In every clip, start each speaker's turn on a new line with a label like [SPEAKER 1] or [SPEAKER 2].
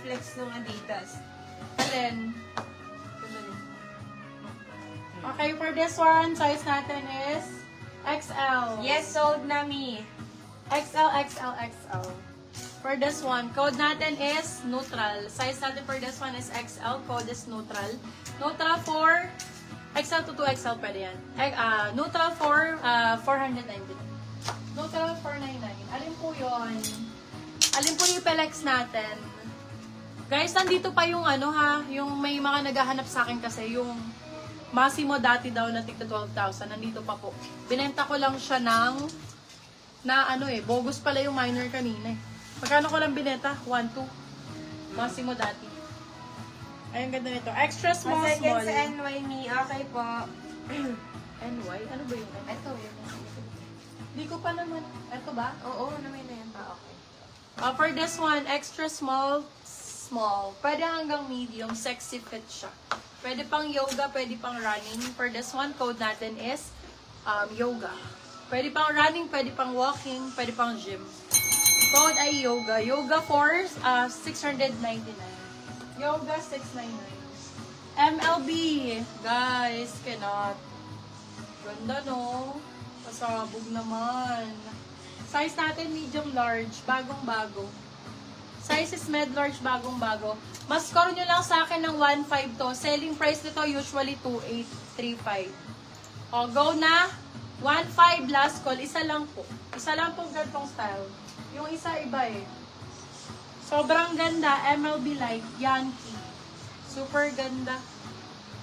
[SPEAKER 1] flex ng Adidas.
[SPEAKER 2] Alin? Okay, for this one, size natin is XL.
[SPEAKER 1] Yes, sold na me.
[SPEAKER 2] XL, XL, XL. For this one, code natin is neutral. Size natin for this one is XL. Code is neutral. Neutral for XL to 2XL pwede yan. Neutral for 499. Neutral 499. Alin po yun? Alin po yung Pelex natin? Guys, nandito pa yung ano ha, yung may mga naghahanap sa akin kasi yung Massimo dati daw na tigta 12,000, nandito pa po. Binenta ko lang siya ng bogus pala yung minor kanina eh. Magkano ko lang binenta? 1,2. Massimo dati. Ayun, ganda nito. Extra small,
[SPEAKER 1] Second
[SPEAKER 2] small.
[SPEAKER 1] sa NY me. Okay po.
[SPEAKER 2] NY? Ano ba yung NY?
[SPEAKER 1] Ito, yun.
[SPEAKER 2] Hindi ko pa naman. Ito ba?
[SPEAKER 1] Oo, naman na yan. Okay.
[SPEAKER 2] For this one, extra small, small. Pwede hanggang medium. Sexy fit siya. Pwede pang yoga, pwede pang running. For this one, code natin is yoga. Pwede pang running, pwede pang walking, pwede pang gym. Code ay yoga. Yoga for 699. Yoga 699. MLB. Guys, cannot. Ganda no? Pasabog naman. Size natin medium large. Bagong-bago. Size is med large. Bagong-bago. Mas score nyo lang sa akin ng 1.5 to. Selling price nito usually 2.835. O, go na. 1.5 last call. Isa lang po. Isa lang pong ganitong style. Yung isa iba eh. Sobrang ganda. MLB Light. Yankee. Super ganda.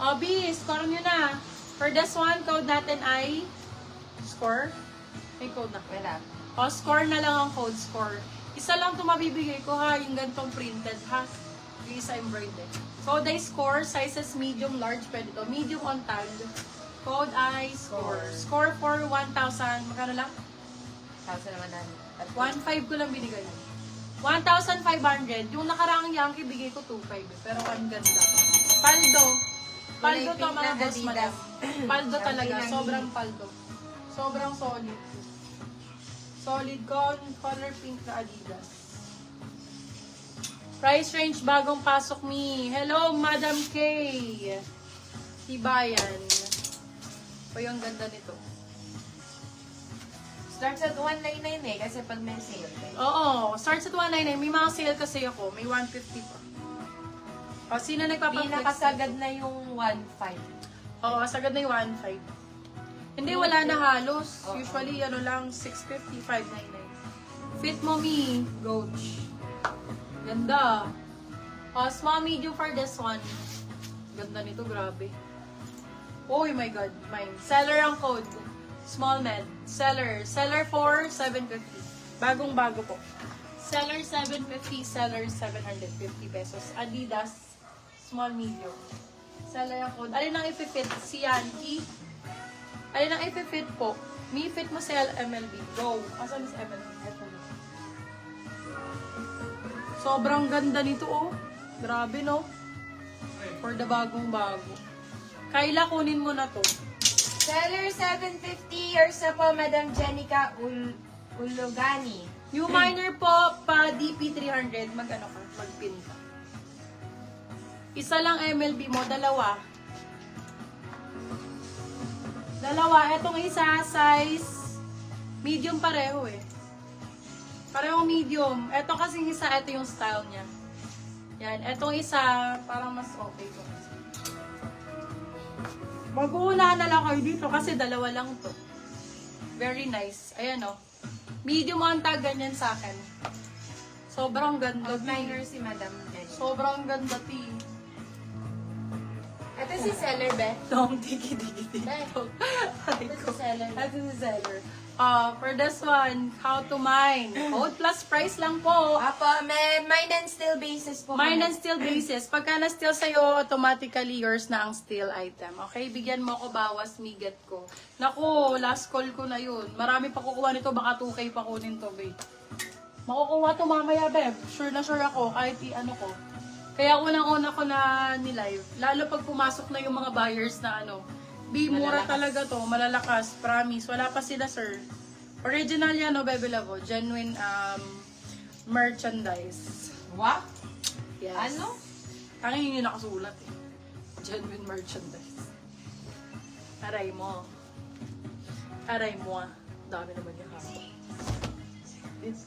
[SPEAKER 2] O, B, score nyo na. For this one, code natin ay score. May code na.
[SPEAKER 1] Wala.
[SPEAKER 2] O, score na lang ang code score. Isa lang ito mabibigay ko ha. Yung ganitong printed ha. Yung isa embroidered. Code ay score. Sizes medium, large. Pwede to. Medium on tag. Code ay score. Score for 1,000. Magkano lang? 1.5 ko lang binigay. 1,500. Yung nakaraang Yankee, bigay ko 2.5. Pero ang ganda. Paldo. Paldo to mga boss madam. Paldo talaga. Sobrang paldo. Sobrang solid. Solid color pink na Adidas. Price range bagong pasok mi. Hello, Madam K. Tibayan. O yung ganda nito.
[SPEAKER 1] Starts at 199 eh, kasi pag may sale.
[SPEAKER 2] Oo, starts at 199. May mga sale kasi ako. May 150 pa. O, sino nagpapaflex?
[SPEAKER 1] Pinakasagad na yung 1.5.
[SPEAKER 2] Oo, sagad na yung 1.5. Hindi, wala na halos.
[SPEAKER 1] Oo.
[SPEAKER 2] Usually, ano lang, 650, 599. Fit mo me, Goach. Ganda. Small, medium for this one. Ganda nito, grabe. Oh my God, mine. Seller ang code. Small med. Seller. Seller for 750. Bagong-bago po. Seller 750, seller 750 pesos. Adidas, small, medium. Seller ang code. Alin ang i-fit? Si Yankee. Alin ang i-fit po? Mi fit mo sa MLB. Go. Asan is MLB? Ito na. Sobrang ganda nito, oh. Grabe, no? For the bagong-bago. Kayla, kunin mo na to.
[SPEAKER 1] Seller 750, yours na po, Madam Jenica Ulogani.
[SPEAKER 2] Yung minor po, pa DP 300, mag-ano ka? Mag-pin ka. Isa lang MLB mo, dalawa. Dalawa. Etong isa, size medium pareho eh. Parehong medium. Eto kasing isa, eto yung style niya. Yan. Etong isa, parang mas okay ko. Mag-uuna na lang kayo dito kasi dalawa lang to. Very nice. Ayan o. Medium on tag, ganyan sa akin. Sobrang ganda.
[SPEAKER 1] Minor si Madam Jenica.
[SPEAKER 2] Sobrang ganda, T.
[SPEAKER 1] Ito si Seller, be.
[SPEAKER 2] Tong, diki-diki.
[SPEAKER 1] Ito si Seller.
[SPEAKER 2] Ito si seller. For this one, how to mine. Code plus price lang po.
[SPEAKER 1] Apo, may mine and steel basis po.
[SPEAKER 2] Mine and steel basis. Pagka na-steal sa'yo, automatically yours na ang steal item. Okay? Bigyan mo ako bawas, miget ko. Naku, last call ko na yun. Marami pa kukuha nito, baka 2K pa kunin to, babe. Makukuha to mamaya, babe. Sure na sure ako, kahit i-ano ko. Kaya unang-una ko na ni-live. Lalo pag pumasok na yung mga buyers na ano, mura talaga to, malalakas, promise. Wala pa sila, sir. Original yan, no, Bebe Lavo. Genuine merchandise.
[SPEAKER 1] What?
[SPEAKER 2] Yes.
[SPEAKER 1] Ano?
[SPEAKER 2] Tanging yun yung nakasulat eh. Genuine merchandise. Aray mo. Aray mo ah. Dami naman yung hapa.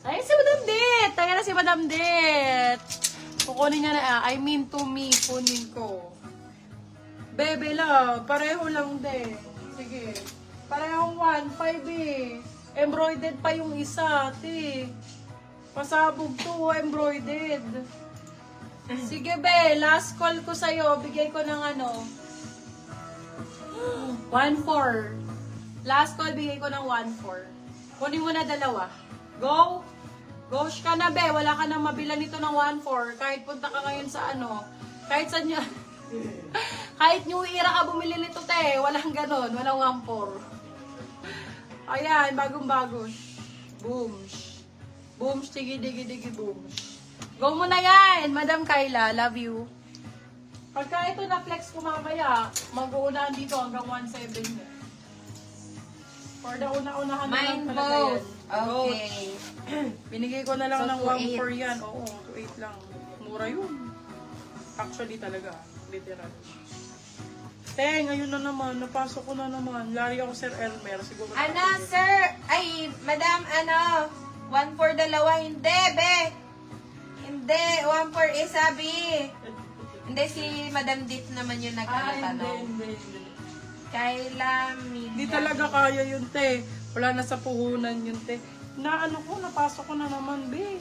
[SPEAKER 2] Ay, si Madam Det! Taga na si Madam Det! Kukunin niya na, I mean to me, kunin ko. Bebe lang, pareho lang din. Sige. Parehong 1.5 eh. Embroidered pa yung isa, te. Pasabog to, embroidered. Sige be, last call ko sa'yo. Bigay ko ng ano. 1.4. Last call, bigay ko ng 1.4. Kunin mo na dalawa. Go! Gosh ka na be, wala ka na mabila nito ng 1.4. Kahit punta ka ngayon sa ano. Kahit sa nyo. Kahit New Era ka bumili nito te. Walang ganon, walang 1.4. Ayan, bagong-bago. Boom. Boom, digi-digi-digi, boom. Go mo na yan, Madam Kyla. Love you. Pagka ito na-flex ko mamaya, mag-uunahan dito hanggang 1.7 eh. For the una-unahan na lang
[SPEAKER 1] Mine
[SPEAKER 2] talaga
[SPEAKER 1] both.
[SPEAKER 2] yan.
[SPEAKER 1] Okay.
[SPEAKER 2] Binigay ko na lang
[SPEAKER 1] So,
[SPEAKER 2] ng
[SPEAKER 1] 2.8.
[SPEAKER 2] 1.4 yan. Oo, 2.8 lang. Mura yun. Actually talaga, literal. Teng, ayun na naman. Napasok ko na naman. Lari ako Sir Elmer. Siguro
[SPEAKER 1] Ano, sir? Ay, madam, ano? 1 for dalawa. Hindi, be. Hindi, 1 for isabi. Hindi, si Madam Dit naman yung nagkakatanong.
[SPEAKER 2] hindi.
[SPEAKER 1] Kayla,
[SPEAKER 2] Hindi talaga kaya yun, te. Wala na sa puhunan yun, te. Naano ko, napasok ko na naman, be.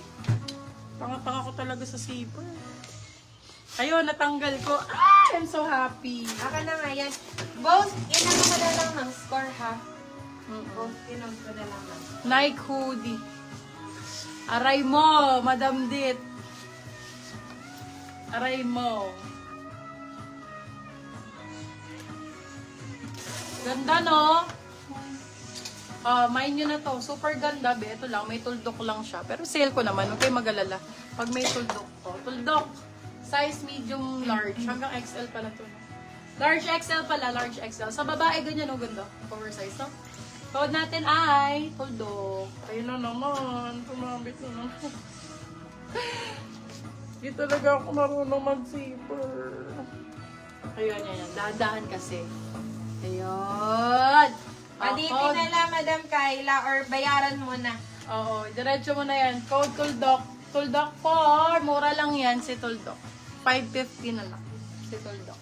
[SPEAKER 2] Tanga-tanga ko talaga sa zipper. Ayun, natanggal ko. Ah, I'm so happy.
[SPEAKER 1] Aka na nga yan. Both, inano ko na lang ng score, ha? Both, inom ko na lang ng
[SPEAKER 2] Nike hoodie. Aray mo, Madam Dit. Aray mo. Ganda, no? Mine nyo na to. Super ganda, be. Ito lang, may tuldok lang siya. Pero sale ko naman, huwag kayo mag-alala. Pag may tuldok ko. Tuldok. Size medium large. Hanggang XL pala to. No? Large XL pala, large XL. Sa babae, ganyan, no? Ganda. Oversize, no? Code natin ay tuldok. Ayun na naman. Tumabit na naman. Di talaga ako marunong mag-zipper. Ayun, yan. Dadahan kasi. Ayun.
[SPEAKER 1] Paditin na lang, Madam Kyla, or bayaran mo na.
[SPEAKER 2] Oo, diretso mo na yan. Code Tuldok. Tuldok 4. Mura lang yan si Tuldok. 550 na lang si Tuldok.